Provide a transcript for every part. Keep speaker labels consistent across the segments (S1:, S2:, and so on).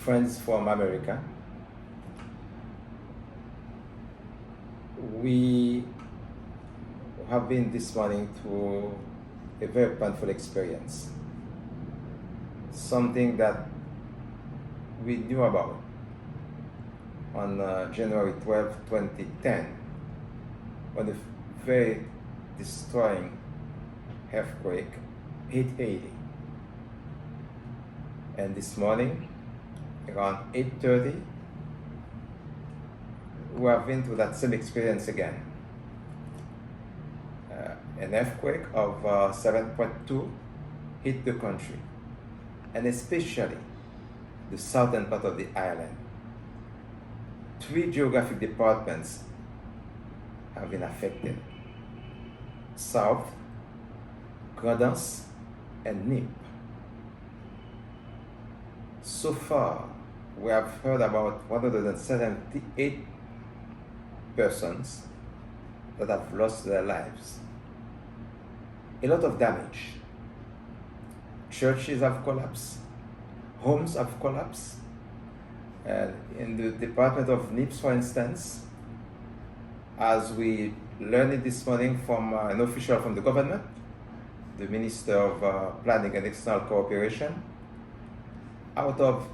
S1: friends from America. We have been this morning through a very painful experience. Something that we knew about on January 12, 2010, when a very destroying earthquake hit Haiti. And this morning, around 8:30, we have been through that same experience again. An earthquake of 7.2 hit the country, and especially the southern part of the island. 3 geographic departments have been affected: South, Grand'Anse, and NIP. So far, we have heard about 178 persons that have lost their lives. A lot of damage. Churches have collapsed, homes have collapsed. In the department of NIPS, for instance, as we learned it this morning from an official from the government, the Minister of Planning and External Cooperation, out of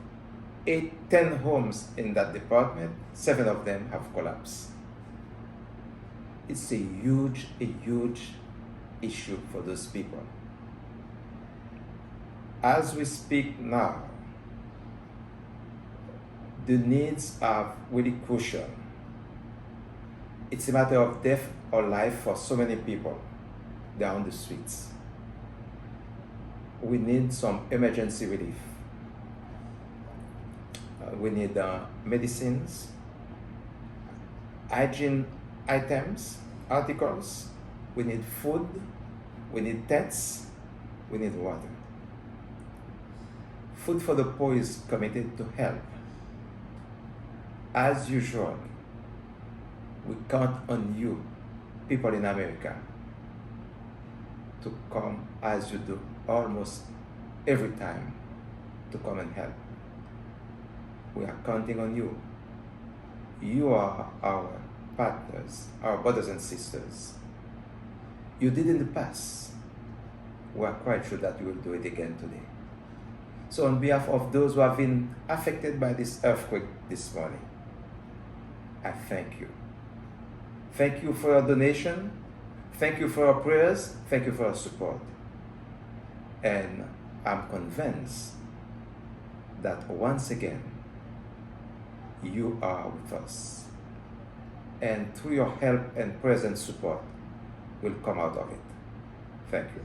S1: 10 homes in that department, 7 of them have collapsed. It's a huge issue for those people. As we speak now, the needs are really crucial. It's a matter of death or life for so many people. They're on the streets. We need some emergency relief. We need medicines, hygiene items, articles. We need food. We need tents. We need water. Food for the Poor is committed to help. As usual, we count on you, people in America, to come as you do almost every time to come and help. We are counting on you. You are our partners, our brothers and sisters. You did in the past. We are quite sure that you will do it again today. So on behalf of those who have been affected by this earthquake this morning, I thank you. Thank you for your donation. Thank you for your prayers. Thank you for your support. And I'm convinced that once again, you are with us. And through your help and present support, we'll come out of it. Thank you.